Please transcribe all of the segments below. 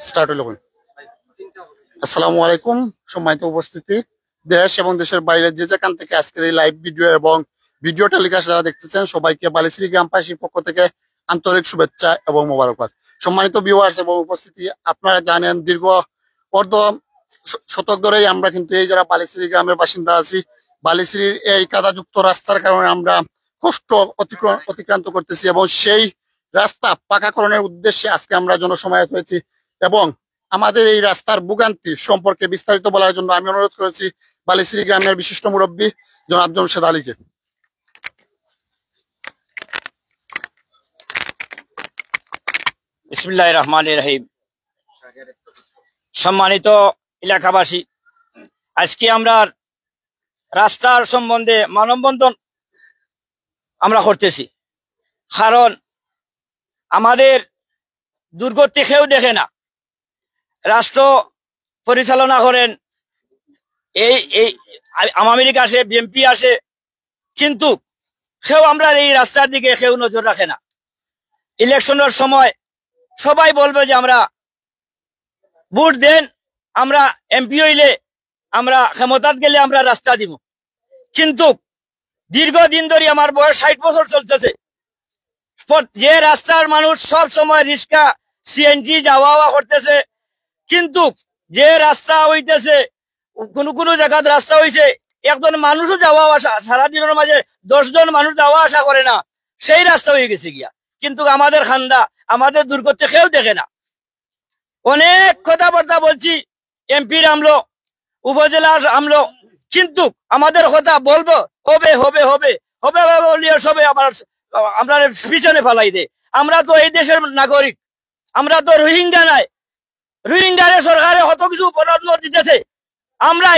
Start হলো। আসসালামু আলাইকুম সম্মানিত উপস্থিতি, দেশ এবং দেশের বাইরে যে যেখান থেকে আজকের এই লাইভ ভিডিও এবং ভিডিও টেলিকাস্ট যারা দেখতেছেন সবাইকে বালিশ্রী গ্রামবাসীর পক্ষ থেকে আন্তরিক শুভেচ্ছা এবং মোবারকবাদ। সম্মানিত ভিউয়ার্স এবং উপস্থিতি, আপনারা জানেন দীর্ঘ অর্ধ শতক ধরেই আমরা কিন্তু এই যারা বালিশ্রী গ্রামের বাসিন্দা আছি, বালিশ্রীর এই কাদাযুক্ত রাস্তার কারণে আমরা কষ্ট অতিক্রান্ত করতেছি এবং সেই রাস্তা পাকাকরণের উদ্দেশ্যে আজকে আমরা জনসমাবেত হয়েছি এবং আমাদের এই রাস্তার ভোগান্তি সম্পর্কে বিস্তারিত বলার জন্য আমি অনুরোধ করেছি বালিশ্রী গ্রামের বিশিষ্ট মুরব্বী জনাব জমশেদ আলীকে। বিসমিল্লাহির রহমানির রহিম। সম্মানিত এলাকাবাসী, আজকে আমরা রাস্তার সম্বন্ধে মানববন্ধন আমরা করতেছি, কারণ আমাদের দুর্গতি কেউ দেখে না। রাষ্ট্র পরিচালনা করেন এই আওয়ামী লীগ আসে, বিএনপি আসে, কিন্তু কেউ আমরা এই রাস্তার দিকে কেউ নজর রাখে না। ইলেকশনের সময় সবাই বলবে যে আমরা ভোট দেন, আমরা এমপি হইলে, আমরা ক্ষমতাত গেলে আমরা রাস্তা দিব। কিন্তু দীর্ঘদিন ধরে আমার বয়স 60 বছর চলতেছে, যে রাস্তার মানুষ সব সময় রিক্সা সিএনজি যাওয়া করতেছে, কিন্তু যে রাস্তা হইতেছে কোনো জায়গাত রাস্তা হইছে একজন মানুষও যাওয়া আসা, সারাদিনের মাঝে 10 জন মানুষ যাওয়া আসা করে না, সেই রাস্তা হয়ে গেছে গিয়া। কিন্তু আমাদের খান্দা, আমাদের দুর্গতি কেউ দেখে না। অনেক কথাবার্তা বলছি, এমপির আমলো, উপজেলার আমলো, কিন্তু আমাদের কথা বলবো হবে হবে হবে হবে বলিয়ে সবে আমরা পিছনে ফেলাই দে। আমরা তো এই দেশের নাগরিক, আমরা তো রোহিঙ্গা নাই। রোহিঙ্গারে সরকারে কত কিছু বরাদ্দ দিতেছে। আমরা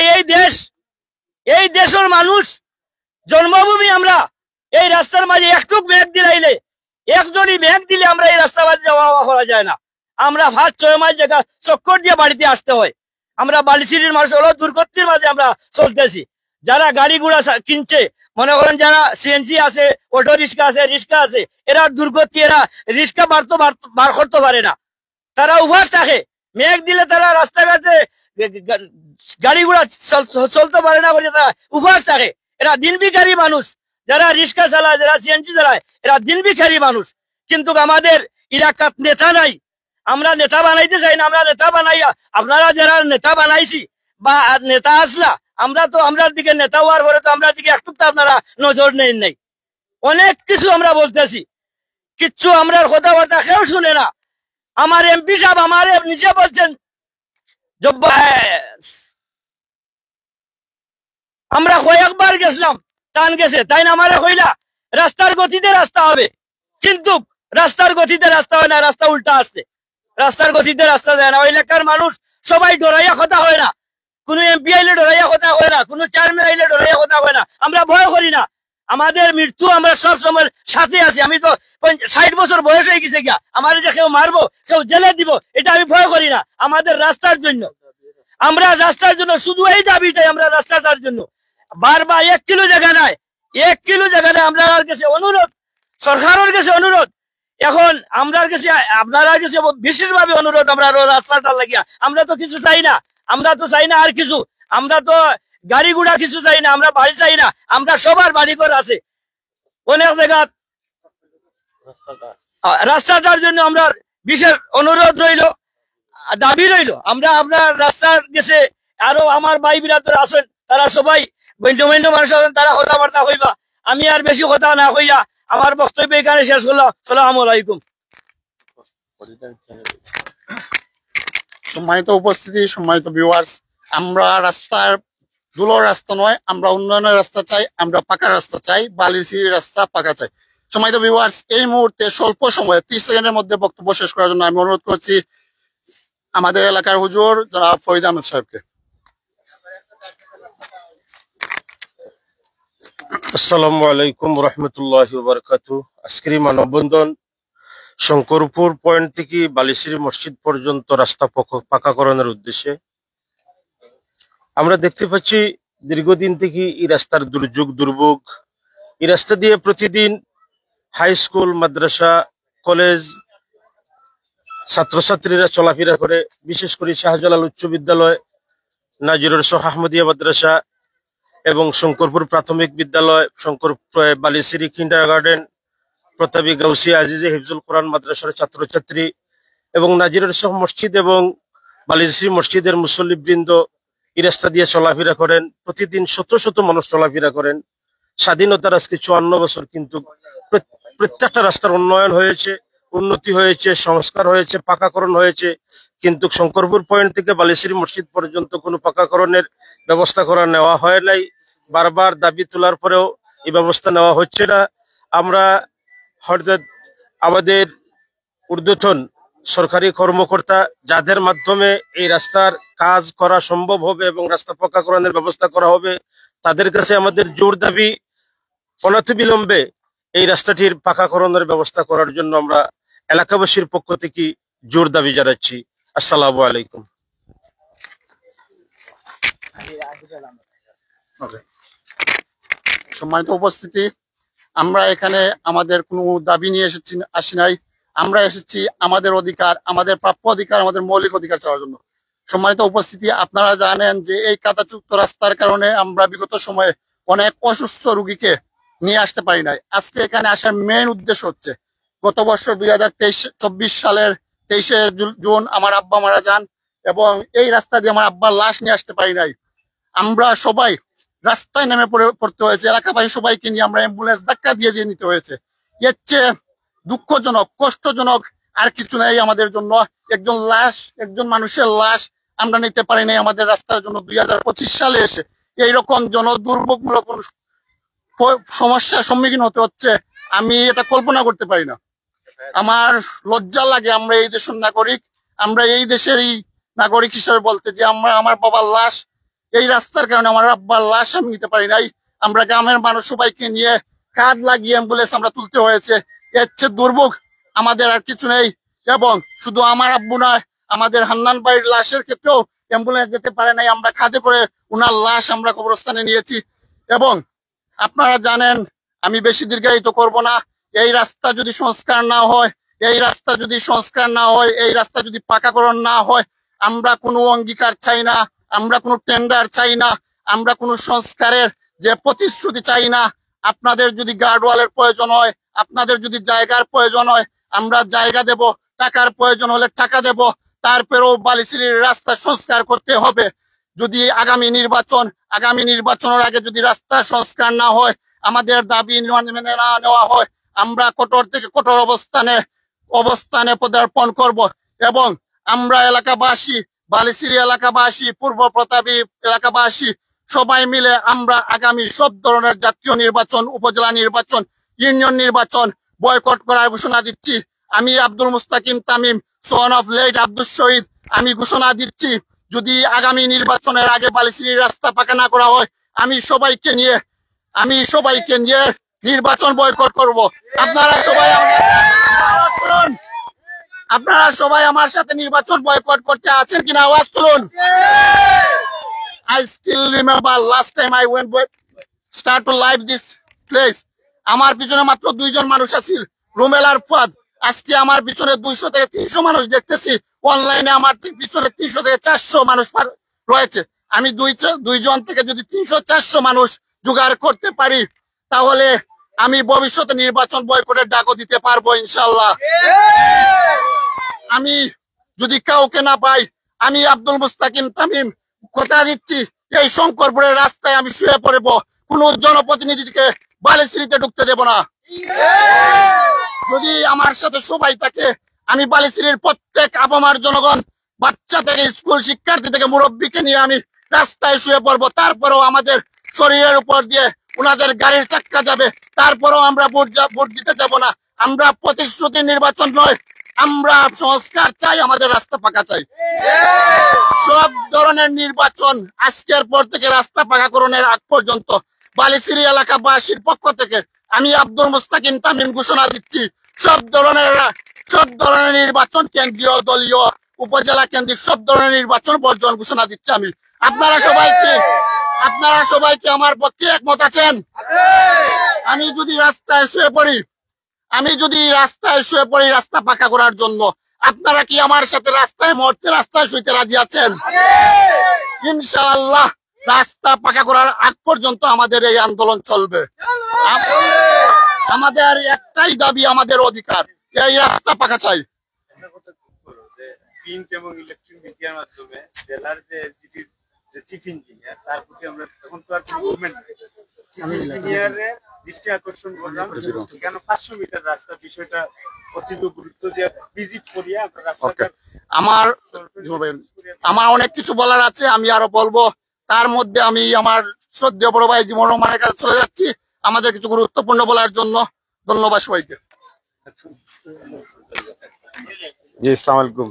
এই দেশের মানুষ, জন্মভূমি। আমরা এই রাস্তার মাঝে একটু ব্যাগ দিলাইলে, একজনই ব্যাগ দিলে আমরা এই রাস্তা মাঝে যাওয়া করা যায় না। আমরা 5-6 মাইল জায়গা চক্কর দিয়ে বাড়িতে আসতে হয়। আমরা বালিশ্রীর মানুষ হলো দুর্গতির মাঝে আমরা চলতেছি। যারা গাড়ি ঘোড়া কিনছে, মনে করেন যারা সিএনজি আছে, অটো রিক্সা আছে, এরা দুর্গতি, এরা রিক্সা বার করতে পারে না, তারা উভাস থাকে। মেঘ দিলে তারা রাস্তাঘাটে গাড়ি ঘোড়া চলতে পারে না বলে তারা উভাস থাকে। এরা দিন ভিখারি মানুষ, যারা রিক্সা চালায়, যারা সিএনজি চালায়, এরা দিন ভিখারি মানুষ। কিন্তু আমাদের এলাকাত নেতা নাই। আমরা নেতা বানাইতে চাই না, আমরা নেতা বানাইয়া আপনারা যারা নেতা বানাইছি বা নেতা আসলা, আমরা তো আমরার দিকে নেতা হওয়ার পরে তো আমরা দিকে একটু তো আপনারা নজর নেই নাই। অনেক কিছু আমরা বলতেছি, কিচ্ছু আমরার কথাবার্তা কেউ শুনে না। আমার এমপি সাহেব আমার নিজে বলছেন আমরা কয়েকবার গেছিলাম, টান গেছে, তাই না? আমার কইলা রাস্তার গতিতে রাস্তা হবে, কিন্তু রাস্তার গতিতে রাস্তা হয় না, রাস্তা উল্টা আসছে। রাস্তার গতিতে রাস্তা যায় না। ওই এলাকার মানুষ সবাই ডরাইয়া কথা হয় না। কোন এমপি আইলে ডরাইয়া কথা হয় না, কোন চেয়ারম্যান আইলে ডরাইয়া কথা হয় না। আমরা ভয় করি না। আমাদের মৃত্যু আমরা সব সময় সাথে আছি। আমি তো 60 বছর বয়স হয়ে গেছে গিয়া, আমার যে কেউ মারবো, কেউ জেলে দিব, এটা আমি ভয় করি না। আমাদের রাস্তার জন্য, আমরা রাস্তার জন্য শুধু এই দাবিটাই, আমরা রাস্তাটার জন্য বারবার 1 কিলো জায়গা নাই, 1 কিলো জায়গা নাই। আমরা কাছে অনুরোধ, সরকারের কাছে অনুরোধ, এখন আমরা কাছে আপনারা কাছে বিশেষভাবে অনুরোধ, আমরা রাস্তাটা লাগিয়া আমরা তো কিছু চাই না। আমরা তো চাই না আর কিছু, আমরা তো গাড়ি ঘোড়া কিছু চাই না, আমরা বাড়ি চাই না। আমরা সবার বাড়ি ঘর আছে অনেক জায়গা। রাস্তাটার জন্য আমরা বিশেষ অনুরোধ রইল, দাবি রইল। আমরা আপনার রাস্তার গেছে আরো আমার ভাই বিরাদর আছেন, তারা সবাই বন্ধু মানুষ আছেন, তারা কথাবার্তা হইবা। আমি আর বেশি কথা না হইয়া আমার বক্তব্য এখানে শেষ করলাম। আসসালামু আলাইকুম। সম্মানিত উপস্থিতি, সম্মানিত ভিউয়ার্স, আমরা রাস্তার ধুলোর রাস্তা নয়, আমরা উন্নয়নের রাস্তা চাই, আমরা পাকা রাস্তা চাই, বালিশ্রীর রাস্তা পাকা চাই। সম্মানিত ভিউয়ার্স, এই মুহূর্তে স্বল্প সময়ে 30 সেকেন্ডের মধ্যে বক্তব্য শেষ করার জন্য আমি অনুরোধ করছি আমাদের এলাকার হুজুর জনাব ফরিদ আহমেদ সাহেবকে। আসসালামু আলাইকুম রহমতুল্লাহি ওয়া বারাকাতুহু। আজকের মানববন্ধন শঙ্করপুর পয়েন্ট থেকে বালিশ্রী মসজিদ পর্যন্ত রাস্তা পাকাকরণের উদ্দেশ্যে। আমরা দেখতে পাচ্ছি দীর্ঘদিন থেকে এই রাস্তার দুর্ভোগ। এই রাস্তা দিয়ে প্রতিদিন হাই স্কুল, মাদ্রাসা, কলেজ ছাত্রছাত্রীরা চলাফেরা করে, বিশেষ করে শাহজালাল উচ্চ বিদ্যালয়, নাজিরুর শাহ আহমদিয়া মাদ্রাসা এবং শঙ্করপুর প্রাথমিক বিদ্যালয়, শঙ্কর বালিসিরি কিন্ডার গার্ডেন, প্রতাপী গাউসিয়া আজিজে হিফজুল কোরআন মাদ্রাসার ছাত্রছাত্রী এবং নাজিরুর শাহ মসজিদ এবং বালিসিরি মসজিদের মুসল্লিবৃন্দ এই রাস্তা দিয়ে চলাফেরা করেন। প্রতিদিন শত শত মানুষ চলাফেরা করেন। স্বাধীনতার আজকে 54 বছর, কিন্তু প্রত্যেকটা রাস্তার উন্নয়ন হয়েছে, উন্নতি হয়েছে, সংস্কার হয়েছে, পাকাকরণ হয়েছে, কিন্তু শঙ্করপুর পয়েন্ট থেকে বালিসিরি মসজিদ পর্যন্ত কোনো পাকাকরণের ব্যবস্থা নেওয়া হয় নাই। বারবার দাবি তোলার পরেও এই ব্যবস্থা নেওয়া হচ্ছে না। আমরা হঠাৎ আমাদের ঊর্ধ্বতন সরকারি কর্মকর্তা যাদের মাধ্যমে এই রাস্তার কাজ করা সম্ভব হবে এবং রাস্তা পাকাকরণের ব্যবস্থা করা হবে, তাদের কাছে আমাদের জোর দাবি অনতিবিলম্বে এই রাস্তাটির পাকাকরণের ব্যবস্থা করার জন্য আমরা এলাকাবাসীর পক্ষ থেকে জোর দাবি জানাচ্ছি। আসসালামু আলাইকুম। সম্মানিত উপস্থিতি, আমরা এখানে আমাদের কোনো দাবি নিয়ে আসি নাই। আমরা এসেছি আমাদের অধিকার, আমাদের প্রাপ্য অধিকার, আমাদের মৌলিক অধিকার চাওয়ার জন্য। সম্মানিত উপস্থিতি, আপনারা জানেন যে এই কাদাযুক্ত রাস্তার কারণে আমরা বিগত সময়ে অনেক অসুস্থ রোগীকে নিয়ে আসতে পারি নাই। আজকে এখানে আসার মেইন উদ্দেশ্য হচ্ছে, গত বছর 2024 সালের 23শে জুন আমার আব্বা মারা যান এবং এই রাস্তা দিয়ে আমার আব্বার লাশ নিয়ে আসতে পারি নাই। আমরা সবাই রাস্তায় নেমে পড়তে হয়েছে, এলাকাবাসী সবাইকে নিয়ে আমরা অ্যাম্বুলেন্স ধাক্কা দিয়ে দিয়ে নিতে হয়েছে। এর চেয়ে দুঃখজনক, কষ্টজনক আর কিছু নেই আমাদের জন্য। একজন মানুষের লাশ আমরা নিতে পারি নাই আমাদের রাস্তার জন্য। 2025 সালে এসে এইরকম দুর্ভোগমূলক সমস্যার সম্মুখীন হতে হচ্ছে, আমি এটা কল্পনা করতে পারি না। আমার লজ্জা লাগে আমরা এই দেশের নাগরিক, আমরা এই দেশেরই নাগরিক হিসেবে বলতে যে আমার বাবার লাশ, এই রাস্তার কারণে আমার আব্বার লাশ আমি নিতে পারি নাই। আমরা গ্রামের মানুষ সবাইকে নিয়ে কাঁধ লাগিয়ে অ্যাম্বুলেন্স আমরা তুলতে হয়েছে। এর চেয়ে দুর্ভোগ আমাদের আর কিছু নেই। এবং শুধু আমার আব্বু নয়, আমাদের হান্নান ভাইয়ের লাশের ক্ষেত্রেও অ্যাম্বুলেন্স যেতে পারে নাই, আমরা কাঁধে করে উনার লাশ আমরা কবরস্থানে নিয়েছি। এবং আপনারা জানেন, আমি বেশি দীর্ঘায়িত করব না, এই রাস্তা যদি সংস্কার না হয়, এই রাস্তা যদি পাকাকরণ না হয়, আমরা কোনো অঙ্গীকার চাই না, আমরা কোনো টেন্ডার চাই না, আমরা কোনো সংস্কারের যে প্রতিশ্রুতি চাই না। আপনাদের যদি গার্ডওয়ালের প্রয়োজন হয়, আপনাদের যদি জায়গার প্রয়োজন হয়, আমরা জায়গা দেব, টাকার প্রয়োজন হলে টাকা দেব, তারপরেও বালিসিরির রাস্তা সংস্কার করতে হবে। যদি আগামী নির্বাচনের আগে যদি রাস্তা সংস্কার না হয়, আমাদের দাবি মেনে না নেওয়া হয়, আমরা কঠোর থেকে কঠোর অবস্থানে পদার্পণ করব। এবং আমরা এলাকাবাসী, বালিসিরি এলাকাবাসী, পূর্ব প্রতাপী এলাকাবাসী সবাই মিলে আমরা আগামী সব ধরনের জাতীয় নির্বাচন, উপজেলা নির্বাচন, ইউনিয়ন নির্বাচন বয়কট করার ঘোষণা দিচ্ছি। আমি Abdul Mustakim Tamim, son of late Abdul Shahid, আমি ঘোষণা দিচ্ছি, যদি আগামী নির্বাচনের আগে বালিসিরির রাস্তা পাকা না করা হয়, আমি সবাইকে নিয়ে নির্বাচন বয়কট করব। আপনারা সবাই আমার সাথে নির্বাচন বয়কট করতে আছেন কিনা? আওয়াজ তুলুন। I still remember last time I start to live this place. আমার পিছনে মাত্র 2 জন মানুষ আছিল, রুমেল আর ফুয়াদ। আজকে আমার পিছনে 200 থেকে 300 মানুষ দেখতেছি। অনলাইনে আমার পিছনে 300 থেকে 400 মানুষ রয়েছে। আমি 2 জন থেকে যদি 300-400 মানুষ জোগাড় করতে পারি, তাহলে আমি ভবিষ্যতে নির্বাচন বয়কটের ডাকও দিতে পারবো ইনশাল্লাহ। আমি যদি কাউকে না পাই, আমি আব্দুল মুস্তাকিম তামিম কথা দিচ্ছি, এই শঙ্করপুরের রাস্তায় আমি শুয়ে পড়ব, কোন জনপ্রতিনিধিকে বালিসিরিতে ঢুকতে দেব না। যদি আমার সাথে সবাই থাকে, আমি বালিসিরির প্রত্যেক আপামার জনগণ, বাচ্চা থেকে স্কুল শিক্ষার্থী থেকে মুরব্বীকে নিয়ে আমি রাস্তায় শুয়ে পড়বো। তারপরেও আমাদের শরীরের উপর দিয়ে উনাদের গাড়ির চাক্কা যাবে, তারপরেও আমরা ভোট দিতে যাব না। আমরা প্রতিশ্রুতি নির্বাচন নয়, আমরা সংস্কার চাই, আমাদের রাস্তা পাকা চাই। সব ধরনের নির্বাচন আজকের পর থেকে রাস্তা পাকাকরণের আগ পর্যন্ত বালিসিরি এলাকাবাসীর পক্ষ থেকে আমি আব্দুল মুস্তাকিম তামিম ঘোষণা দিচ্ছি, সব ধরনের নির্বাচন, কেন্দ্রীয়, দলীয়, উপজেলা কেন্দ্রিক সব ধরনের নির্বাচন বর্জন ঘোষণা দিচ্ছি আমি। আপনারা সবাই কি আমার পক্ষে একমত আছেন? আমি যদি রাস্তায় শুয়ে পড়ি রাস্তা পাকা করার জন্য, আপনারা কি আমার সাথে রাস্তায় মরতে রাস্তায় শুইতে রাজি আছেন? ইনশাআল্লাহ রাস্তা পাকা করার আগ পর্যন্ত আমাদের এই আন্দোলন চলবে। আমাদের একটাই দাবি, আমাদের অধিকার, এই রাস্তা পাকা চাই। প্রিন্ট এবং ইলেকট্রিক মিডিয়ার মাধ্যমে জেলার যে চিফ ইঞ্জিনিয়ার তার প্রতি আমরা এখন তো আর মুভমেন্ট চিফ ইঞ্জিনিয়ারের দৃষ্টি আকর্ষণ করলাম কেন 500 মিটার রাস্তা বিষয়টা অতীব গুরুত্ব দিয়ে ভিজিট করিয়া আমরা রাস্তাটা আমার অনেক কিছু বলার আছে, আমি আরো বলবো। তার মধ্যে আমি আমার শ্রদ্ধেয় বড় ভাই জীবন রহমানের কাছে চলে যাচ্ছি আমাদের কিছু গুরুত্বপূর্ণ বলার জন্য। ধন্যবাদ সবাইকে। জি, আসসালামু আলাইকুম।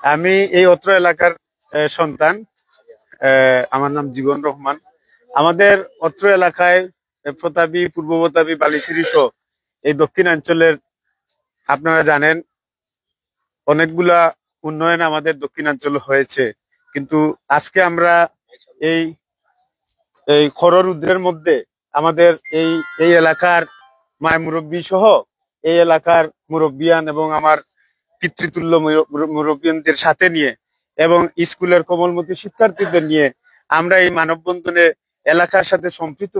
আমি এই অত্র এলাকার সন্তান, আমার নাম জীবন রহমান। আমাদের অত্র এলাকায় প্রতাপী, পূর্ব প্রতাপী, বালিশিরি সহ এই দক্ষিণাঞ্চলের আপনারা জানেন অনেকগুলা উন্নয়ন আমাদের দক্ষিণাঞ্চল হয়েছে, কিন্তু আজকে আমরা এই খর রুদ্রের মধ্যে আমাদের এই এলাকার মায় মুরব্বী সহ এই এলাকার মুরব্বিয়ান এবং আমার পিতৃতুল্য মুরব্বিয়ানদের সাথে নিয়ে এবং স্কুলের কোমলমতি শিক্ষার্থীদের নিয়ে আমরা এই মানববন্ধনে এলাকার সাথে সম্পৃক্ত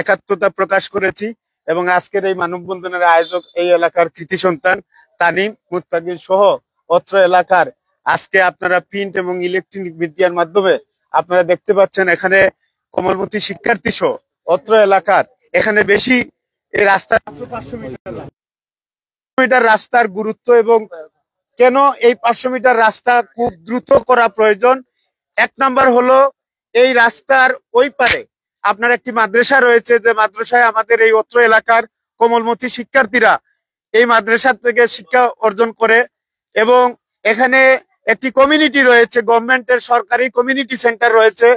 একাত্মতা প্রকাশ করেছি। এবং আজকের এই মানববন্ধনের আয়োজক এই এলাকার কৃতি সন্তান তানিম মুত্তাকির সহ অত্র এলাকার আজকে আপনারা প্রিন্ট এবং ইলেকট্রনিক মিডিয়ার মাধ্যমে আপনারা দেখতে পাচ্ছেন এখানে কোমলমতি শিক্ষার্থী সহ অত্র এলাকার এখানে বেশি এই রাস্তা 500 মিটার রাস্তার গুরুত্ব এবং কেন এই 500 মিটার রাস্তা খুব দ্রুত করা প্রয়োজন। এক নাম্বার হলো এই রাস্তার ওই পারে আপনার একটি মাদ্রাসা রয়েছে, যে মাদ্রাসায় আমাদের এই অত্র এলাকার কোমলমতি শিক্ষার্থীরা এই মাদ্রাসা থেকে শিক্ষা অর্জন করে এবং এখানে একটি কমিউনিটি রয়েছে, গভর্নমেন্টের সরকারি কমিউনিটি সেন্টার রয়েছে,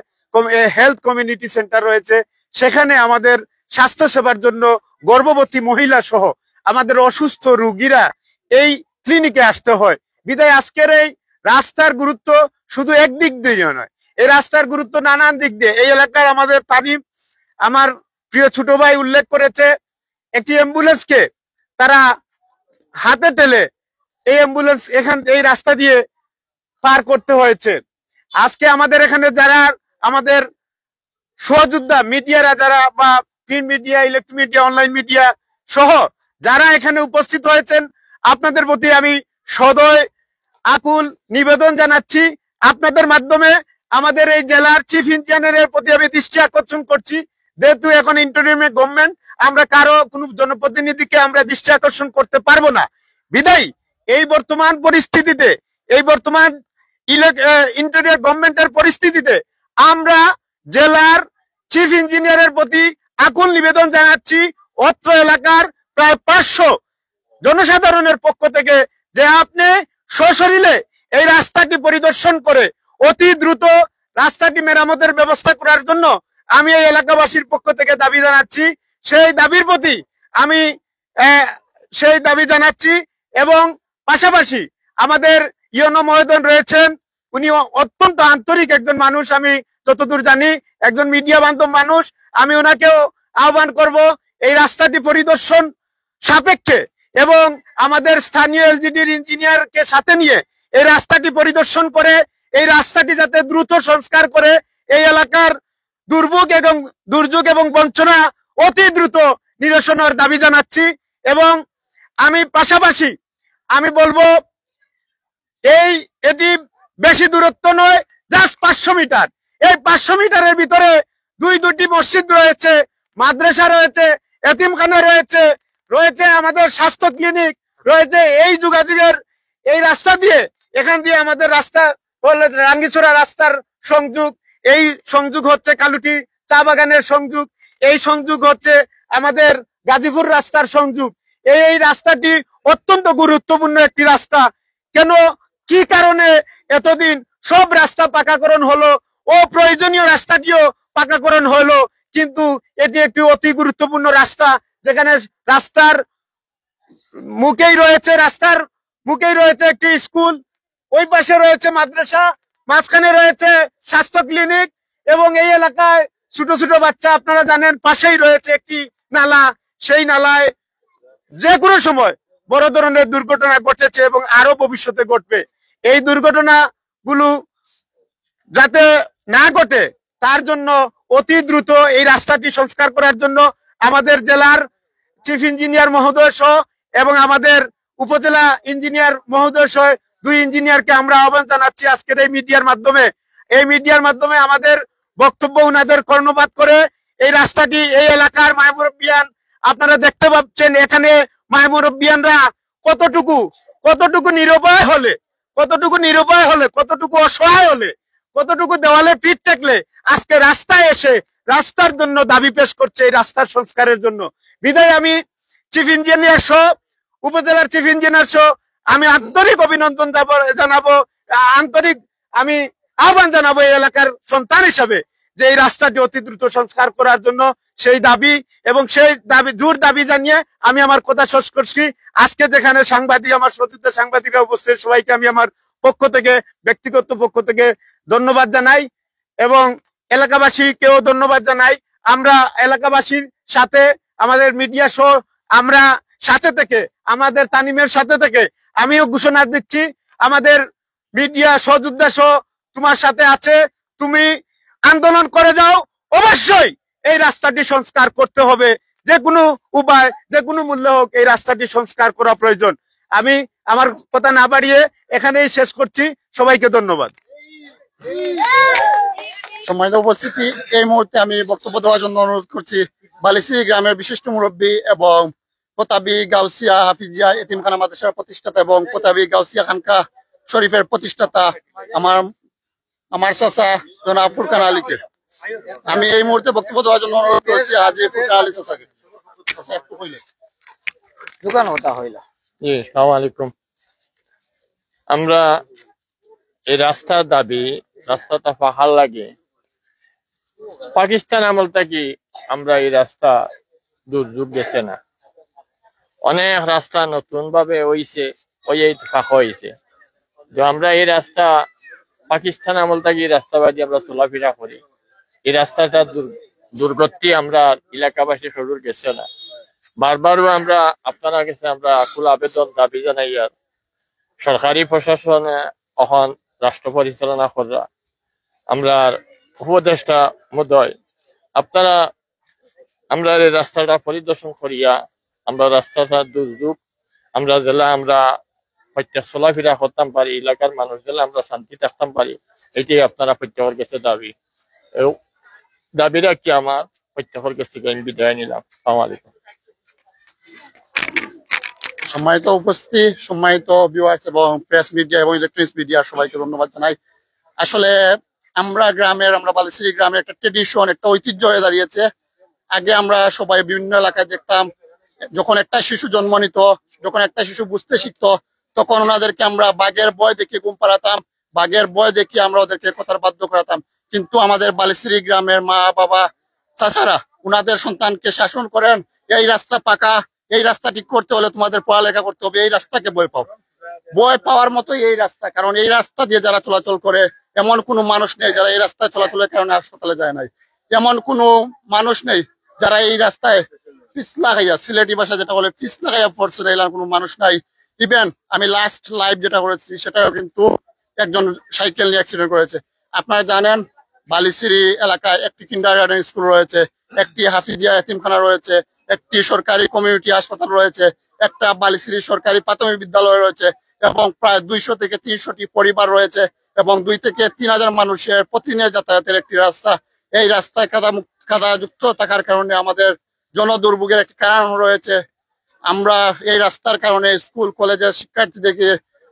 হেলথ কমিউনিটি সেন্টার রয়েছে। সেখানে আমাদের স্বাস্থ্য সেবার জন্য গর্ভবতী মহিলা সহ আমাদের অসুস্থ রোগীরা এই ক্লিনিকে আসতে হয়। বিদায় আজকের এই রাস্তার গুরুত্ব শুধু একদিক দিয়ে নয়, এই রাস্তার গুরুত্ব নানান দিক দিয়ে। এই এলাকার আমাদের তাবিব আমার প্রিয় ছোট ভাই উল্লেখ করেছে, একটি অ্যাম্বুলেন্সকে তারা হাতে টেলে এই অ্যাম্বুলেন্স এই রাস্তা দিয়ে পার করতে হয়েছে। আজকে আমাদের এখানে যারা আমাদের সহযোদ্ধা মিডিয়ারা যারা বা print media, electric media, online media সহ যারা এখানে উপস্থিত হয়েছেন, আপনাদের প্রতি আমি সদয় আকুল নিবেদন জানাচ্ছি। আপনাদের মাধ্যমে আমাদের এই জেলার চিফ ইঞ্জিনিয়ারের প্রতি আমি দৃষ্টি আকর্ষণ করছি, যেহেতু এখন ইন্টারিম গভর্নমেন্ট, আমরা কারো কোনো জনপ্রতিনিধিকে আমরা দৃষ্টি আকর্ষণ করতে পারবো না। বিদায় এই বর্তমান পরিস্থিতিতে, এই বর্তমান ইন্টারিম গভর্নমেন্টের পরিস্থিতিতে আমরা জেলার চিফ ইঞ্জিনিয়ারের প্রতি আকুল নিবেদন জানাচ্ছি অত্র এলাকার প্রায় 500 জনসাধারণের পক্ষ থেকে, যে আপনি সশরীরে এই রাস্তাটি পরিদর্শন করে অতি দ্রুত রাস্তাটি মেরামতের ব্যবস্থা করার জন্য আমি এই এলাকাবাসীর পক্ষ থেকে দাবি জানাচ্ছি। সেই দাবির প্রতি আমি সেই দাবি জানাচ্ছি এবং পাশাপাশি আমাদের ইউনো মহোদয় রয়েছেন, উনি অত্যন্ত আন্তরিক একজন মানুষ, আমি যতদূর জানি একজন মিডিয়া বান্ধব মানুষ। আমি ওনাকেও আহ্বান করব এই রাস্তাটি পরিদর্শন সাপেক্ষে এবং আমাদের স্থানীয় এলজিডির ইঞ্জিনিয়ারকে সাথে নিয়ে এই রাস্তাটি পরিদর্শন করে এই রাস্তাটি যাতে দ্রুত সংস্কার করে এই এলাকার দুর্যোগ এবং বঞ্চনা অতি দ্রুত নিরসনের দাবি জানাচ্ছি। এবং আমি পাশাপাশি আমি বলবো এটি বেশি দূরত্ব নয়, জাস্ট 500 মিটার। এই 500 মিটারের ভিতরে দুটি মসজিদ রয়েছে, মাদ্রাসা রয়েছে, এতিমখানা রয়েছে, রয়েছে আমাদের স্বাস্থ্য ক্লিনিক রয়েছে। এই যোগাযোগের এই রাস্তা দিয়ে, এখান দিয়ে আমাদের রাস্তা হলো রাঙ্গিছড়া রাস্তার সংযোগ, এই সংযোগ হচ্ছে কালুটি চা বাগানের সংযোগ, এই সংযোগ হচ্ছে আমাদের গাজীপুর রাস্তার সংযোগ। এই রাস্তাটি অত্যন্ত গুরুত্বপূর্ণ একটি রাস্তা। কেন, কি কারণে এতদিন সব রাস্তা পাকাকরণ হলো, অপ্রয়োজনীয় রাস্তাটিও পাকাকরণ হলো, কিন্তু এটি একটি অতি গুরুত্বপূর্ণ রাস্তা, যেখানে রাস্তার মুখেই রয়েছে একটি স্কুল, ওই পাশে রয়েছে মাদ্রাসা, মাঝখানে রয়েছে স্বাস্থ্য ক্লিনিক এবং এই এলাকায় ছোট ছোট বাচ্চা, আপনারা জানেন পাশেই রয়েছে একটি নালা। সেই নালায় যে কোনো সময় বড় ধরনের দুর্ঘটনা ঘটেছে এবং আরো ভবিষ্যতে ঘটবে। এই দুর্ঘটনাগুলো যাতে না ঘটে তার জন্য অতি দ্রুত এই রাস্তাটি সংস্কার করার জন্য আমাদের জেলার চিফ ইঞ্জিনিয়ার মহোদয় সহ এবং আমাদের উপজেলা ইঞ্জিনিয়ার মহোদয় সহ দুই ইঞ্জিনিয়ারকে আমরা আহ্বান জানাচ্ছি আজকের এই মিডিয়ার মাধ্যমে। এই মিডিয়ার মাধ্যমে আমাদের বক্তব্য উনাদের কর্ণপাত করে এই রাস্তাটি এই এলাকার মাহমুরব্বিয়ান আপনারা দেখতে পাচ্ছেন এখানে মাহমুরব্বিয়ানরা কতটুকু নিরুপায় হলে কতটুকু অসহায় হলে কতটুকু দেওয়ালে পিঠ থাকলে আজকে রাস্তায় এসে রাস্তার জন্য দাবি পেশ করছে এই রাস্তার সংস্কারের জন্য। বিদায় আমি চিফ ইঞ্জিনিয়ার সহ উপজেলার চিফ ইঞ্জিনিয়ার সহ আমি আন্তরিক অভিনন্দন জানাবো, আন্তরিক আমি আহ্বান জানাবো এই এলাকার সন্তান হিসাবে যে এই রাস্তাটি অতি দ্রুত সংস্কার করার জন্য সেই দাবি এবং সেই দাবি জোর দাবি জানিয়ে আমি আমার কথা শেষ করছি। আজকে যেখানে সাংবাদিক আমার সতীর্থ সাংবাদিকরা উপস্থিত সবাইকে আমি আমার পক্ষ থেকে ব্যক্তিগত পক্ষ থেকে ধন্যবাদ জানাই এবং এলাকাবাসীকেও ধন্যবাদ জানাই। আমরা এলাকাবাসীর সাথে আমাদের মিডিয়া সহ আমরা সাথে থেকে আমাদের তানিমের সাথে থেকে আমিও ঘোষণা দিচ্ছি আমাদের মিডিয়া সহযোদ্ধা সহ তোমার সাথে আছে, তুমি আন্দোলন করে যাও, অবশ্যই এই রাস্তাটি সংস্কার করতে হবে, যে কোনো উপায় যে কোনো মূল্য হোক এই রাস্তাটি সংস্কার করা প্রয়োজন। আমি আমার কথা না বাড়িয়ে এখানেই শেষ করছি, সবাইকে ধন্যবাদ। সম্মানিত উপস্থিতি, এই মুহূর্তে আমি বক্তব্য দেওয়ার জন্য অনুরোধ করছি বালিশ্রী গ্রামের বিশিষ্ট মুরব্বী এবং কোতাবি গাউসিয়া হাফিজিয়া এতিমখানা মাদ্রাসার প্রতিষ্ঠাতা এবং কোতাবি গাউসিয়া খানকা শরীফের প্রতিষ্ঠাতা আমার চাচা জনাব ফুরকান আলীকে। আমি এই মুহূর্তে বক্তব্য দেওয়ার জন্য অনুরোধ করছি হাজী ফুরকান আলী চাচাকে। একটু কইলে দোকান হতা হইলা। জি, আসসালামু আলাইকুম। আমরা এই রাস্তার দাবি, রাস্তাটা পাহাল লাগে পাকিস্তান আমল থেকে আমরা এই রাস্তা দুর্যোগ গেছে না, অনেক রাস্তা নতুন ভাবে হইছে, ফাঁকা হয়েছে। আমরা এই রাস্তা পাকিস্তান আমল থেকে রাস্তা বাদি আমরা চলাফেরা করি, এই রাস্তাটা দুর্গতি আমরা এলাকাবাসী সরুর গেছে না। বারবারও আমরা আপনারা কাছে আমরা আকুল আবেদন দাবি জানাই আর সরকারি প্রশাসনে এখন রাষ্ট্র পরিচালনা করা আমরা উপদেষ্টা মহোদয় আপনারা আমরা এই রাস্তাটা পরিদর্শন করিয়া আমরা রাস্তাটা দুর্যোগ আমরা জেলা আমরা প্রত্যেক চলাফেরা করতাম পারি, এলাকার মানুষ জেলা আমরা শান্তি থাকতাম পারি, এটাই আপনারা প্রত্যেকের কাছে দাবি। দাবি রাখি আমার প্রত্যেকের কাছ থেকে আমি বিদায় নিলাম। আসসালামু আলাইকুম। সম্মানিত উপস্থিতি, সম্মানিত ভিউয়ার্স এবং প্রেস মিডিয়া এবং ইলেকট্রনিক্স মিডিয়া সবাইকে ধন্যবাদ জানাই। আসলে আমরা বালিশ্রী গ্রামের একটা ট্রেডিশন, একটা ঐতিহ্য হয়ে দাঁড়িয়েছে। আগে আমরা সবাই বিভিন্ন এলাকায় দেখতাম যখন একটা শিশু জন্ম নিত, যখন একটা শিশু বুঝতে শিখতো, তখন ওনাদেরকে আমরা বাঘের ভয় দেখিয়ে ঘুম পাড়াতাম, বাঘের ভয় দেখিয়ে আমরা ওদেরকে কথার বাধ্য করাতাম। কিন্তু আমাদের বালিশ্রী গ্রামের মা বাবা চাচারা ওনাদের সন্তানকে শাসন করেন, এই রাস্তা পাকা, এই রাস্তা ঠিক করতে হলে তোমাদের পড়ালেখা করতে হবে, এই রাস্তাকে ভয় পাও। ভয় পাওয়ার মতোই এই রাস্তা, কারণ এই রাস্তা দিয়ে যারা চলাচল করে এমন কোনো মানুষ নেই যারা এই রাস্তায় চলাচলের কারণে হাসপাতালে যায় নাই, এমন কোনো মানুষ নেই যারা এই রাস্তায় পিছলা খাইয়া, সিলেটি ভাষা যেটা বলে পিছলা খাইয়া পড়ছে, এলাকার কোনো মানুষ নাই। ইভেন আমি লাস্ট লাইভ যেটা করেছি সেটাও কিন্তু একজন সাইকেল নিয়ে অ্যাক্সিডেন্ট করেছে। আপনারা জানেন বালিশ্রী এলাকায় একটি কিন্ডারগার্টেন স্কুল রয়েছে, একটি হাফিজিয়া এতিমখানা রয়েছে, একটি সরকারি কমিউনিটি হাসপাতাল রয়েছে, একটা বালিশ্রী সরকারি প্রাথমিক বিদ্যালয় রয়েছে এবং প্রায় 200 থেকে 300টি পরিবার রয়েছে এবং 2 থেকে 3,000 মানুষের প্রতিদিনের যাতায়াতের একটি রাস্তা। এই রাস্তায় কাদাযুক্ত থাকার কারণে আমাদের জনদুর্ভোগের একটি কারণ রয়েছে। আমরা এই রাস্তার কারণে স্কুল কলেজের শিক্ষার্থীদেরকে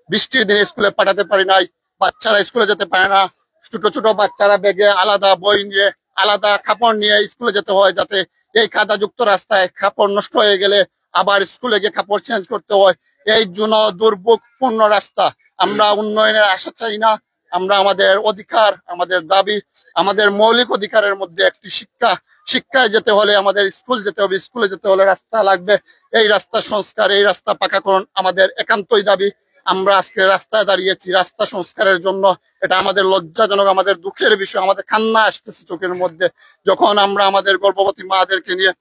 বৃষ্টির দিনে স্কুলে পাঠাতে পারি নাই, বাচ্চারা স্কুলে যেতে পারে না, ছোট ছোট বাচ্চারা ব্যাগে আলাদা বই নিয়ে আলাদা কাপড় নিয়ে স্কুলে যেতে হয়, যাতে এই কাদাযুক্ত রাস্তায় কাপড় নষ্ট হয়ে গেলে আবার স্কুলে গিয়ে কাপড় চেঞ্জ করতে হয়। এই জন্য দুর্ভোগপূর্ণ রাস্তা। আমরা উন্নয়নের আশা চাই না, আমরা আমাদের অধিকার, আমাদের দাবি, আমাদের মৌলিক অধিকারের মধ্যে একটি শিক্ষায় যেতে হলে আমাদের স্কুল যেতে হবে, স্কুলে যেতে হলে রাস্তা লাগবে। এই রাস্তা সংস্কার, এই রাস্তা পাকাকরণ আমাদের একান্তই দাবি। আমরা আজকে রাস্তায় দাঁড়িয়েছি রাস্তা সংস্কারের জন্য। এটা আমাদের লজ্জাজনক, আমাদের দুঃখের বিষয়, আমাদের কান্না আসতেছে চোখের মধ্যে যখন আমরা আমাদের গর্ভবতী মাদেরকে নিয়ে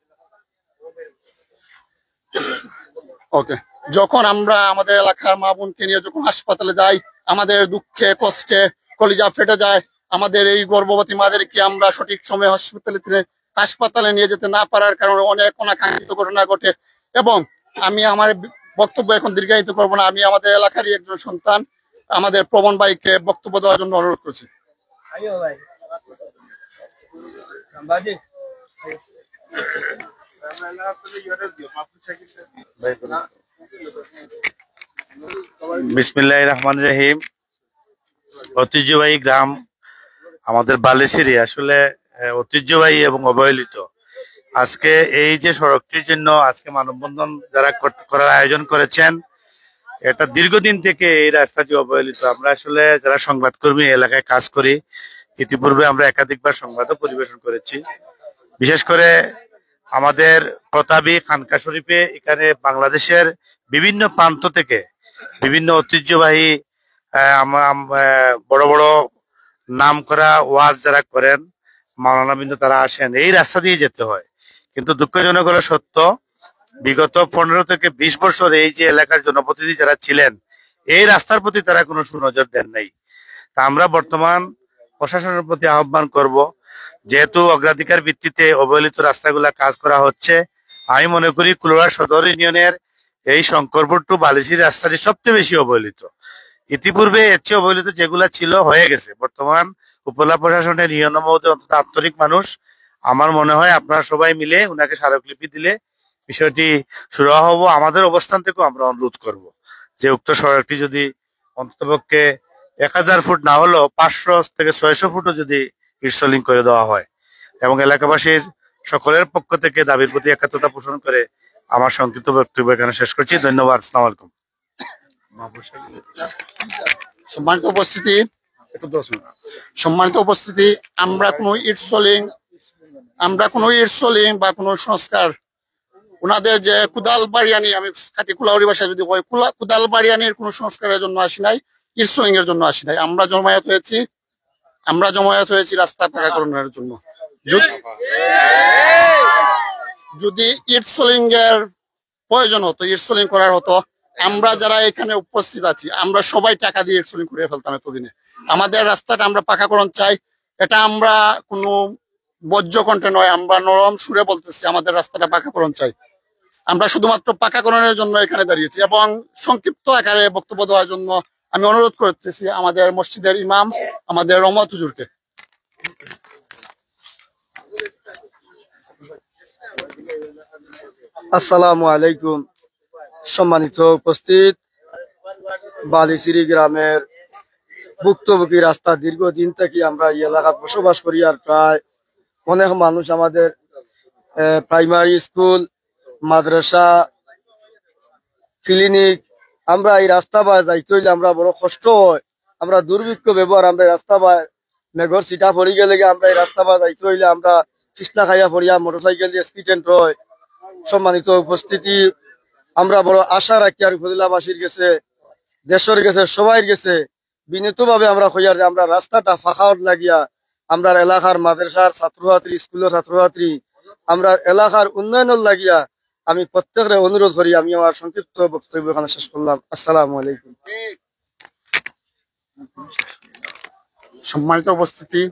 যখন আমরা আমাদের এলাকার মা বোনকে নিয়ে যখন হাসপাতালে যাই, আমাদের দুঃখে কষ্টে কলিজা ফেটে যায়। আমাদের এই গর্ভবতী মাদেরকে আমরা সঠিক সময়ে হাসপাতালে নিয়ে যেতে না পারার কারণে অনেক অনাকাঙ্ক্ষিত ঘটনা ঘটে। এবং আমি আমার বক্তব্য এখন দীর্ঘায়িত করবো না, আমি আমাদের এলাকারই একজন সন্তান আমাদের প্রবণ ভাইকে বক্তব্য দেওয়ার জন্য অনুরোধ করছি। বিসমিল্লাহির রহমানির রহিম। ঐতিহ্যবাহী গ্রাম আমাদের বালিশিরি আসলে ঐতিহ্যবাহী এবং অবহেলিত। আজকে এই যে সড়কটির জন্য আজকে মানববন্ধন যারা করার আয়োজন করেছেন, এটা দীর্ঘদিন থেকে এই রাস্তাটি অবহেলিত। আমরা আসলে যারা সংবাদকর্মী এলাকায় কাজ করি, ইতিপূর্বে আমরা একাধিকবার সংবাদও পরিবেশন করেছি। বিশেষ করে আমাদের প্রতাপী খানকা শরীফে এখানে বাংলাদেশের বিভিন্ন প্রান্ত থেকে বিভিন্ন ঐতিহ্যবাহী বড় বড় নাম করা ওয়াজ যারা করেন, মাওলানা বিন্দু তারা আসেন, এই রাস্তা দিয়ে যেতে হয়। কিন্তু দুঃখজনক হলো সত্য, বিগত 15 থেকে 20 বছর এই যে এলাকার জনপ্রতিনিধি যারা ছিলেন, এই রাস্তার প্রতি তারা কোনো সুনজর দেন নাই। তা আমরা বর্তমান প্রশাসনের প্রতি আহ্বান করব, যেহেতু অগ্রাধিকার ভিত্তিতে অবহেলিত রাস্তাগুলা কাজ করা হচ্ছে, আমি মনে করি কুলোড়া সদর ইউনিয়নের এই শঙ্করপুর টু বালিশির রাস্তাটি সবচেয়ে বেশি অবহেলিত। ইতিপূর্বে এর চেয়ে অবহেলিত যেগুলা ছিল হয়ে গেছে। বর্তমান উপজেলা প্রশাসনের নিয়ম মহোদয় অন্তত আন্তরিক মানুষ, আমার মনে হয় আপনারা সবাই মিলে উনাকে স্মারকলিপি দিলে বিষয়টি সুরাহা হবো। আমাদের অবস্থান থেকেও আমরা অনুরোধ করব যে উক্ত সড়কটি যদি অন্ততপক্ষে 1000 ফুট না হলেও 500 থেকে 600 ফুটও যদি ইরসলিং করে দেওয়া হয়, এবং এলাকাবাসীর সকলের পক্ষ থেকে দাবির প্রতি একাত্মতা পোষণ করে আমার সংক্ষিপ্ত বক্তব্য এখানে শেষ করছি। ধন্যবাদ। আসসালামু আলাইকুম। সম্মানিত উপস্থিতি, সম্মানিত উপস্থিতি, আমরা কোনো ইটসলিং বা কোনো সংস্কার, ওনাদের যে কুদাল বাড়িয়ানি, আমি খাটি কুলাউরি ভাষায় যদি বলি, কুদাল বাড়িয়ানির কোনো সংস্কারের জন্য আসি নাই, ইটসলিং এর জন্য আসি নাই। আমরা জমায়েত হয়েছি রাস্তা পাকাকরণের জন্য। যদি ইটসলিং এর প্রয়োজন হতো, ইটসলিং করার হতো, আমরা যারা এখানে উপস্থিত আছি আমরা সবাই টাকা দিয়ে ইটসলিং করে ফেলতাম এতদিনে। আমাদের রাস্তাটা আমরা পাকাকরণ চাই, এটা আমরা কোনো বজ্র কণ্ঠে নয়, আমরা নরম সুরে বলতেছি আমাদের রাস্তাটা পাকাকরণ চাই। আমরা শুধুমাত্র পাকাকরণের জন্য এখানে দাঁড়িয়েছি। এবং সংক্ষিপ্ত আকারে বক্তব্য দেওয়ার জন্য আমি অনুরোধ করতেছি আমাদের মসজিদের ইমাম আমাদের রহমত হুজুরকে। আসসালামু আলাইকুম। সম্মানিত উপস্থিত, বালিশিরি গ্রামের ভুক্তভোগী রাস্তা দীর্ঘদিন থেকে আমরা এই এলাকায় বসবাস করি। আর প্রায় অনেক মানুষ আমাদের প্রাইমারি স্কুল, মাদ্রাসা, ক্লিনিক, আমরা এই রাস্তা বা যাইতে হইলে আমরা বড় কষ্ট হয়। আমরা দুর্ভিক্ষ ব্যবহার, আমরা রাস্তা বা মেঘর সিটা পড়ি গেলে আমরা এই রাস্তা বা যাইতে হইলে আমরা কৃষ্ণা খাইয়া পড়িয়া মোটরসাইকেল দিয়ে অ্যাক্সিডেন্ট হয়। সম্মানিত উপস্থিতি, আমরা বড় আশা রাখি আর উপজেলাবাসীর গেছে, দেশের গেছে, সবাই গেছে বিনীত ভাবে আমরা কইয়ার যে আমরা রাস্তাটা ফাঁকাওয়ার লাগিয়া আমরা এলাকার মাদ্রাসার ছাত্রছাত্রী, স্কুলের ছাত্রছাত্রী, আমরা এলাকার উন্নয়নের লাগিয়া আমি প্রত্যেকের অনুরোধ করি। আমি আমার সংক্ষিপ্ত বক্তব্য এখানে শেষ করলাম। আসসালামু আলাইকুম। সম্মানিত উপস্থিতি,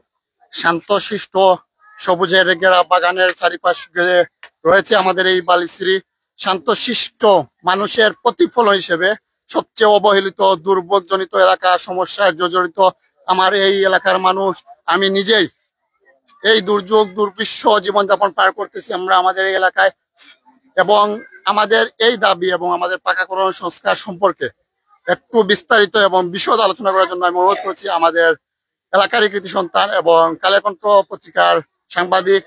শান্তশিষ্ট সবুজের ঘেরা বাগানের চারিপাশে রয়েছে আমাদের এই বালিশিরি। শান্তশিষ্ট মানুষের প্রতিফলন হিসেবে সবচেয়ে অবহেলিত দুর্ভোগজনিত এলাকা, সমস্যায় জর্জরিত আমার এই এলাকার মানুষ। আমি নিজেই এই দুর্যোগ দুর্বিশ্ব জীবনযাপন পার করতেছি আমরা আমাদের এই এলাকায়। এবং আমাদের এই দাবি এবং আমাদের পাকাকরণ সংস্কার সম্পর্কে একটু বিস্তারিত এবং বিশদ আলোচনা করার জন্য আমি অনুরোধ করছি আমাদের এলাকারই কৃতি সন্তান এবং কালেকণ্ঠ পত্রিকার সাংবাদিক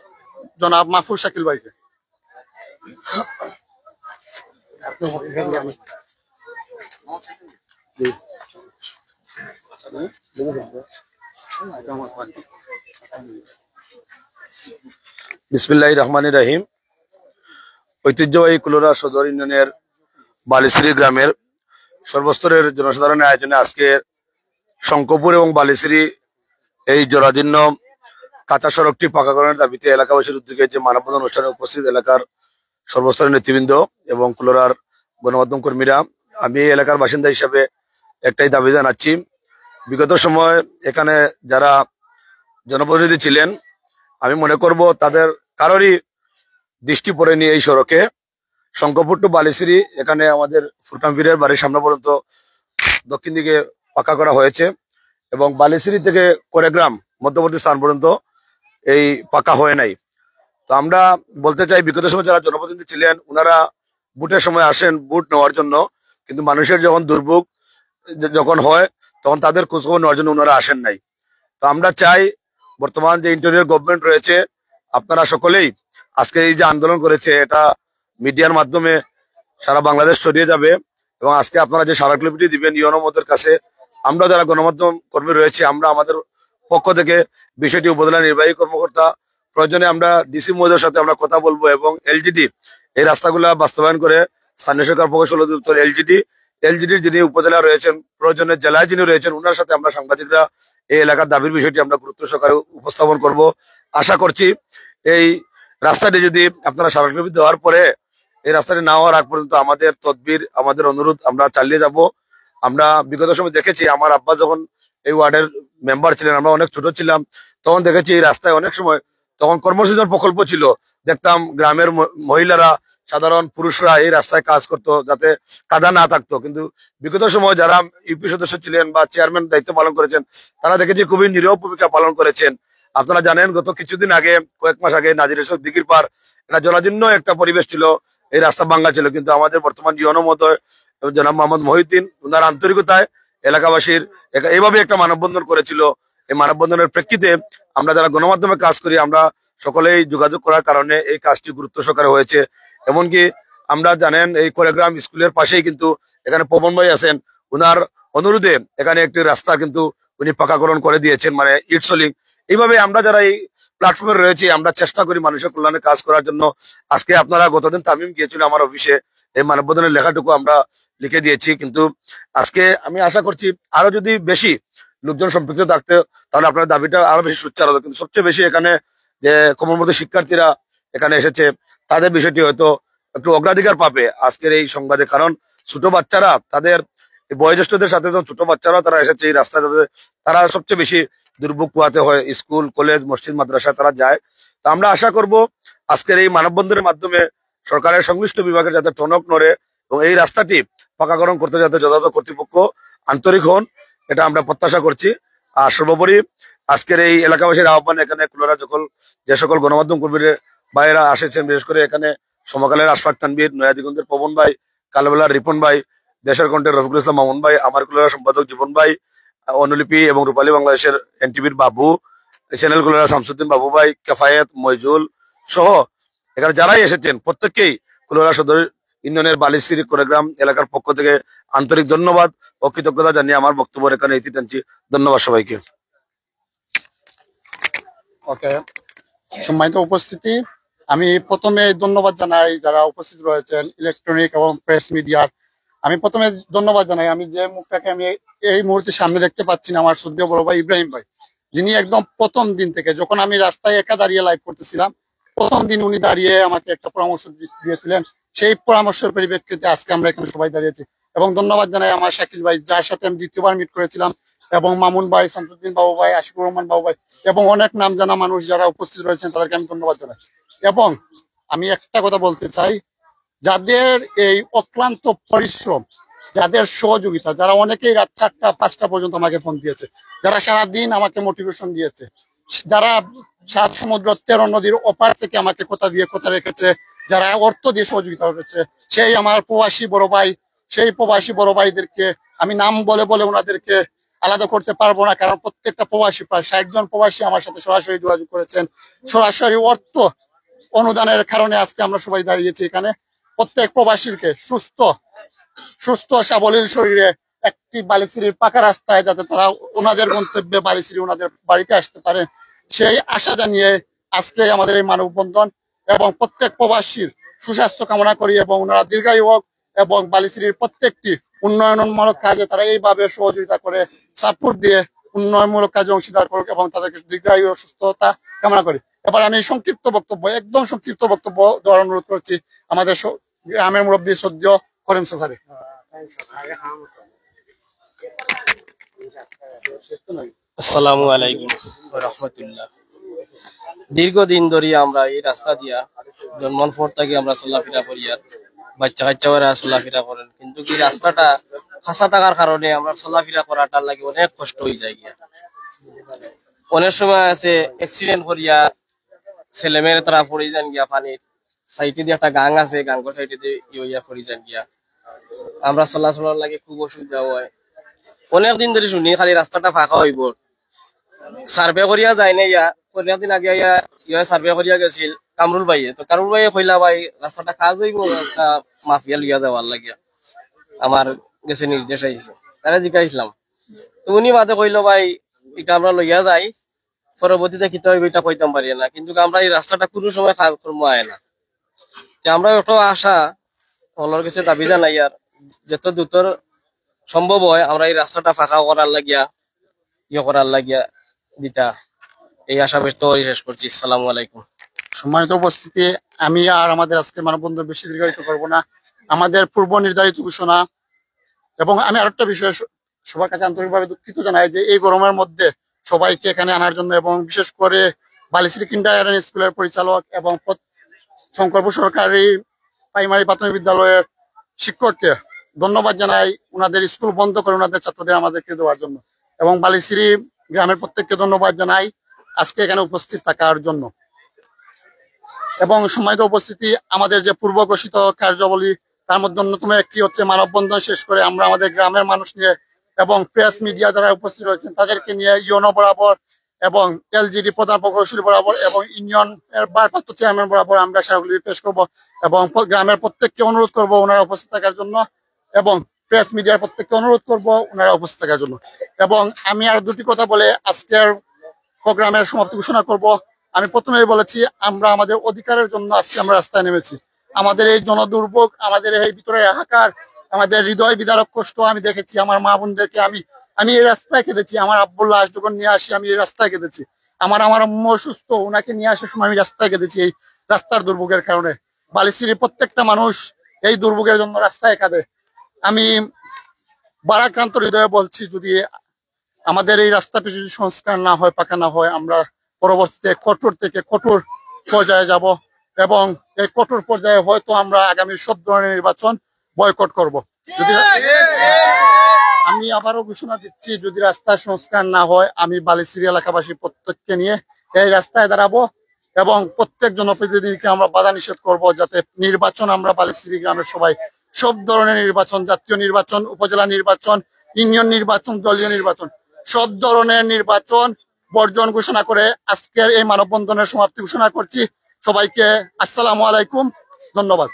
জনাব মাহফুজ শাকিল ভাইকে। বিসমিল্লাহির রহমানির রহিম। ঐতিহ্যবাহী কুলোড়া সদর ইউনিয়নের বালিশিরি গ্রামের সর্বস্তরের জনসাধারণের আয়োজনে আজকে শঙ্করপুর এবং বালিশিরি এই জরাজীর্ণ কাঁচা সড়কটি পাকাকরণের দাবিতে এলাকাবাসীর উদ্যোগে যে মানববন্ধন অনুষ্ঠানে উপস্থিত এলাকার সর্বস্তরের নেতৃবৃন্দ এবং কুলোড়ার গণমাধ্যম কর্মীরা, আমি এই এলাকার বাসিন্দা হিসাবে একটাই দাবি জানাচ্ছি। বিগত সময় এখানে যারা জনপ্রতিনিধি ছিলেন, আমি মনে করব তাদের কারোরই দৃষ্টি পড়েনি এই সড়কে। শঙ্করপুর টু বালিশ্রী, এখানে আমাদের ফুরকান পীরের বাড়ির সামনে পর্যন্ত দক্ষিণ দিকে পাকা করা হয়েছে, এবং বালিশ্রী থেকে কোরেগ্রাম মধ্যবর্তী স্থান পর্যন্ত এই পাকা হয়ে নাই। তো আমরা বলতে চাই, বিগত সময় যারা জনপ্রতিনিধি ছিলেন ওনারা ভোটের সময় আসেন ভোট নেওয়ার জন্য, কিন্তু মানুষের যখন দুর্ভোগ যখন হয় তখন তাদের খোঁজখবর নেওয়ার জন্য ওনারা আসেন নাই। তো আমরা চাই বর্তমান যে ইন্টারিয়র গভর্নমেন্ট রয়েছে, আপনারা সকলেই আজকে এই যে আন্দোলন করেছে এটা মিডিয়ার মাধ্যমে সারা বাংলাদেশ ছড়িয়ে যাবে, এবং আজকে আপনারা যে স্মারকলিপিটি দিবেন ইউনোমদের কাছে, আমরা যারা গণমাধ্যম কর্মী রয়েছে আমরা আমাদের পক্ষ থেকে বিষয়টি উপজেলা নির্বাহী কর্মকর্তা, প্রয়োজনে আমরা ডিসি মহোদয়ের সাথে আমরা কথা বলবো, এবং এলজিডি এই রাস্তাগুলা বাস্তবায়ন করে স্থানীয় সরকার প্রকৌশল অধিদপ্তর এলজিডির যিনি উপজেলা রয়েছেন, প্রয়োজনে জেলায় যিনি রয়েছেন ওনার সাথে আমরা সাংবাদিকরা এই এলাকার দাবির বিষয়টি আমরা গুরুত্ব সহকারে উপস্থাপন করব। আশা করছি এই রাস্তাটি যদি আপনারা স্মারকলিপি দেওয়ার পরে এই রাস্তাটি না হওয়ার আগ পর্যন্ত আমাদের তদবির, আমাদের অনুরোধ আমরা চালিয়ে যাব। আমরা বিগত সময় দেখেছি, আমার আব্বা যখন এই ওয়ার্ডের মেম্বার ছিলেন, আমরা অনেক ছোট ছিলাম, তখন দেখেছি এই রাস্তায় অনেক সময় তখন কর্মসংস্থান প্রকল্প ছিল, দেখতাম গ্রামের মহিলারা, সাধারণ পুরুষরা এই রাস্তায় কাজ করতো যাতে কাদা না থাকতো। কিন্তু বিগত সময় যারা ইউপি সদস্য ছিলেন বা চেয়ারম্যান দায়িত্ব পালন করেছেন, তারা দেখেছি খুবই নীরব ভূমিকা পালন করেছেন। আপনারা জানেন গত কিছুদিন আগে, কয়েক মাস আগে নাজির দিঘির পার এটা জলাজীর্ণ একটা পরিবেশ ছিল, এই রাস্তা ভাঙ্গা ছিল, কিন্তু আমাদের বর্তমান ইউনো মহোদয় জনাব মোহাম্মদ মহিউদ্দিন ওনার আন্তরিকতায় এলাকাবাসীর এইভাবে একটা মানববন্ধন করেছিল। এই মানববন্ধনের প্রেক্ষিতে আমরা যারা গণমাধ্যমে কাজ করি আমরা সকলেই যোগাযোগ করার কারণে এই কাজটি গুরুত্ব সহকারে হয়েছে। এমনকি আমরা জানেন এই কোরেগ্রাম স্কুলের পাশেই কিন্তু এখানে পবন ভাই আছেন, ওনার অনুরোধে এখানে একটি রাস্তা কিন্তু উনি পাকাকরণ করে দিয়েছেন, মানে ইটসলিং। এইভাবে আমরা যারা এই প্ল্যাটফর্মে রয়েছে আমরা চেষ্টা করি মানুষের কল্যাণে কাজ করার জন্য। আজকে আপনারা গতদিন তামিম গিয়েছিল আমার অফিসে, এই মানববন্ধনের লেখাটুকু আমরা লিখে দিয়েছি, কিন্তু আজকে আমি আশা করছি আরো যদি বেশি লোকজন সম্পৃক্ত থাকতে তাহলে আপনার দাবিটা আরো বেশি সুচ্চার হতো। কিন্তু সবচেয়ে বেশি এখানে যে কোমলমতি শিক্ষার্থীরা এখানে এসেছে তাদের বিষয়টি হয়তো একটু অগ্রাধিকার পাবে আজকের এই সংবাদে, কারণ ছোট বাচ্চারা তাদের বয়োজ্যেষ্ঠদের সাথে যখন ছোট বাচ্চারাও তারা এসেছে এই রাস্তায়, তারা সবচেয়ে বেশি দুর্ভোগ পোহাতে হয়, স্কুল কলেজ মসজিদ মাদ্রাসায় তারা যায়। তো আমরা আশা করব আজকের এই মানববন্ধনের মাধ্যমে সরকারের সংশ্লিষ্ট বিভাগের যাতে টনক নড়ে এবং এই রাস্তাটি পাকাকরণ করতে যাতে যথাযথ কর্তৃপক্ষ আন্তরিক হন, এটা আমরা প্রত্যাশা করছি। আর সর্বোপরি আজকের এই এলাকাবাসীর আহ্বানে এখানে কুলারা যে সকল গণমাধ্যম কর্মীদের ভাইয়েরা আসেছেন, বিশেষ করে এখানে সমকালের আশফাক তানভীর, নয়াদিগঞ্জের পবন ভাই, কালবেলার রিপন ভাই, দেশের কণ্ঠের রফিকুল ইসলাম মামুন ভাই, আমার কুলারা সম্পাদক জীবন ভাই, অনুলিপি এবং রূপালী বাংলাদেশের এনটিভির বাবু, চ্যানেল কুলারা শামসুদ্দিন বাবু ভাই, কেফায়েত, মইজুল সহ এখানে যারাই এসেছেন প্রত্যেককেই কুলারা সদর ইউনিয়নের বালিশ্রী কোরেগ্রাম এলাকার পক্ষ থেকে আন্তরিক ধন্যবাদ ও কৃতজ্ঞতা জানিয়ে আমার বক্তব্য এখানে ইতি টানছি। ধন্যবাদ সবাইকে। ওকে, সম্মানিত উপস্থিতি, আমি প্রথমে ধন্যবাদ জানাই যারা উপস্থিত রয়েছেন ইলেকট্রনিক এবং প্রেস মিডিয়ার। আমি প্রথমে ধন্যবাদ জানাই, আমি যে মুখটাকে আমি এই মুহূর্তে সামনে দেখতে পাচ্ছি না, আমার শ্রদ্ধেয় বড় ভাই ইব্রাহিম ভাই, যিনি একদম প্রথম দিন থেকে যখন আমি রাস্তায় একা দাঁড়িয়ে লাইভ করতেছিলাম, প্রথম দিন উনি দাঁড়িয়ে আমাকে একটা পরামর্শ দিয়েছিলেন। সেই পরামর্শের পরিপ্রেক্ষিতে আজকে আমরা এখানে সবাই দাঁড়িয়েছি। এবং ধন্যবাদ জানাই আমার শাকিল ভাই, যার সাথে আমি দ্বিতীয়বার মিট করেছিলাম, এবং মামুন ভাই, শামসুদ্দিন বাবু ভাই, আশিকুর রহমান বাবু ভাই, এবং অনেক নাম জানা মানুষ যারা উপস্থিত রয়েছেন তাদেরকে আমি ধন্যবাদ জানাই। এবং আমি একটা কথা বলতে চাই, যাদের এই অক্লান্ত পরিশ্রম, যাদের সহযোগিতা, যারা অনেকেই রাত 4টা-5টা পর্যন্ত আমাকে ফোন দিয়েছে, যারা সারাদিন আমাকে মোটিভেশন দিয়েছে, যারা 7 সমুদ্র 13 নদীর ওপার থেকে আমাকে কথা রেখেছে, যারা অর্থ দিয়ে সহযোগিতা করেছে, সেই আমার প্রবাসী বড় ভাই, সেই প্রবাসী বড় ভাইদেরকে আমি নাম বলে বলে ওনাদেরকে আলাদা করতে পারবো না, কারণ প্রত্যেকটা প্রবাসী, প্রায় 60 জন প্রবাসী আমার সাথে সরাসরি যোগাযোগ করেছেন। সরাসরি অর্থ অনুদানের কারণে আজকে আমরা সবাই দাঁড়িয়েছি এখানে। প্রত্যেক প্রবাসীকে সুস্থ সাবলীল শরীরে একটি বালিশ্রীর পাকা রাস্তায় যাতে তারা ওনাদের গন্তব্যে বালিশ্রী ওনাদের বাড়িতে আসতে পারে, সেই আশা জানিয়ে আজকে আমাদের এই মানববন্ধন। এবং প্রত্যেক প্রবাসীর সুস্বাস্থ্য কামনা করি এবং ওনারা দীর্ঘায়ু হোক এবং বালিশ্রীর প্রত্যেকটি উন্নয়নমূলক কাজে তারা এইভাবে সহযোগিতা করে সাপোর্ট দিয়ে উন্নয়নমূলক কাজে অংশীদার করুক এবং তাদেরকে দীর্ঘায়ু ও সুস্থতা কামনা করি। এবার আমি একদম সংক্ষিপ্ত বক্তব্য দেওয়ার অনুরোধ করছি আমাদের গ্রামের মুরব্বী শ্রদ্ধেয় করিম সাসারে। আসসালামু আলাইকুম রহমতুল্লাহ। দীর্ঘদিন ধরে আমরা এই রাস্তা দিয়া জন্মন পর থেকে আমরা চলাফেরা করি, আর বাচ্চা কাচ্চারা চলাফেরা করেন, কিন্তু এই রাস্তাটা ফাঁসা থাকার কারণে আমরা চলাফেরা করাটার লাগে অনেক কষ্ট হয়ে যায় গিয়া। অনেক সময় আছে অ্যাক্সিডেন্ট করিয়া ছেলেমেয়ের তারা পড়ে যান গিয়া পানির সাইডে দিয়ে একটা গাং আছে, গাঙ্গর সাইডে দিয়ে ইয়া পড়ে যান গিয়া। আমরা চলাচলের লাগে খুব অসুবিধা হয়। অনেকদিন ধরে শুনি খালি রাস্তাটা ফাঁকা হইব, সার্ভে করিয়া যায় না। কয়েকদিন আগে ইয়া সার্ভে করিয়া গেছিল কামরুল ভাইয়ে, তো কামরুল ভাইয়ে কইলা ভাই রাস্তাটা কাজ হইব, একটা মাফিয়া লিয়া যাওয়ার লাগিয়া আমার গেছে নির্দেশ আইছে, তারা জিজ্ঞাসলাম। তো উনি বাদে কইলো ভাই এটা আমরা লইয়া যাই, পরবর্তীতে কিতে হইব এটা কইতাম পারি না, কিন্তু আমরা এই রাস্তাটা কোনো সময় কাজ করবো আয় না। আমরা একটু আশা হলোর কাছে দাবি জানাই, আর যত দ্রুত সম্ভব হয় আমরা এই রাস্তাটা ফাঁকা করার লাগিয়া করার লাগিয়া দিতা, এই আশা ব্যক্ত করে শেষ করছি। আসসালামু আলাইকুম। সম্মানিত উপস্থিতি, আমি আর আমাদের আজকে মানববন্ধন বেশি দীর্ঘায়িত করবো না। আমাদের পূর্ব নির্ধারিত ঘোষণা, এবং আমি আরেকটা বিষয় সবার কাছে আন্তরিকভাবে দুঃখিত জানাই যে এই গরমের মধ্যে সবাইকে এখানে আনার জন্য, এবং বিশেষ করে বালিশ্রী কিন্ডারগার্টেন স্কুলের পরিচালক এবং শঙ্করপুর সরকারি প্রাইমারি প্রাথমিক বিদ্যালয়ের শিক্ষককে ধন্যবাদ জানাই, ওনাদের স্কুল বন্ধ করে ওনাদের ছাত্রদের আমাদেরকে দেওয়ার জন্য, এবং বালিশ্রী গ্রামের প্রত্যেককে ধন্যবাদ জানাই আজকে এখানে উপস্থিত থাকার জন্য। এবং সম্মানিত উপস্থিতি, আমাদের যে পূর্ব ঘোষিত কার্যাবলী তার মধ্যে অন্যতম একটি হচ্ছে মানববন্ধন শেষ করে আমরা আমাদের গ্রামের মানুষ নিয়ে এবং প্রেস মিডিয়া যারা উপস্থিত রয়েছেন তাদেরকে নিয়ে ইউনো বরাবর এবং এলজিডি প্রধান প্রকৌশলী বরাবর এবং ইউনিয়ন এর ভারপ্রাপ্ত চেয়ারম্যান বরাবর আমরা সেগুলি পেশ করব, এবং গ্রামের প্রত্যেককে অনুরোধ করব ওনারা উপস্থিত থাকার জন্য, এবং প্রেস মিডিয়ার প্রত্যেককে অনুরোধ করব ওনারা উপস্থিত থাকার জন্য। এবং আমি আর দুটি কথা বলে আজকের প্রোগ্রামের সমাপ্তি ঘোষণা করব। আমি প্রথমেই বলেছি আমরা আমাদের অধিকারের জন্য আজকে আমরা রাস্তায় নেমেছি। আমাদের এই জনদুর্ভোগ, আমাদের এই ভিতরে হাহাকার, আমাদের হৃদয় বিদারক কষ্ট আমি দেখেছি। আমার মা বোনদেরকে আমি এই রাস্তায় কেঁদেছি। আমার আব্বুর লাশ যখন নিয়ে আসি আমি এই রাস্তায় কেঁদেছি। আমার আম্মু অসুস্থ, ওনাকে নিয়ে আসার সময় আমি রাস্তায় কেঁদেছি এই রাস্তার দুর্ভোগের কারণে। বালিশ্রীর প্রত্যেকটা মানুষ এই দুর্ভোগের জন্য রাস্তায় কাঁদে। আমি ভারাক্রান্ত হৃদয়ে বলছি, যদি আমাদের এই রাস্তাটি যদি সংস্কার না হয়, পাকা না হয়, আমরা পরবর্তীতে কঠোর থেকে কঠোর পর্যায়ে যাব, এবং এই কঠোর পর্যায়ে হয়তো আমরা আগামী সব ধরনের নির্বাচন বয়কট করব। যদি আমি আবারও ঘোষণা দিচ্ছি, যদি রাস্তার সংস্কার না হয় আমি বালিশ্রী এলাকাবাসী প্রত্যেককে নিয়ে এই রাস্তায় দাঁড়াবো, এবং প্রত্যেক জনপ্রতিনিধিকে আমরা বাধা নিষেধ করব যাতে নির্বাচন আমরা বালিশ্রী গ্রামের সবাই সব ধরনের নির্বাচন, জাতীয় নির্বাচন, উপজেলা নির্বাচন, ইউনিয়ন নির্বাচন, দলীয় নির্বাচন, সব ধরনের নির্বাচন বর্জন ঘোষণা করে আজকের এই মানববন্ধনের সমাপ্তি ঘোষণা করছি। সবাইকে আসসালামু আলাইকুম, ধন্যবাদ।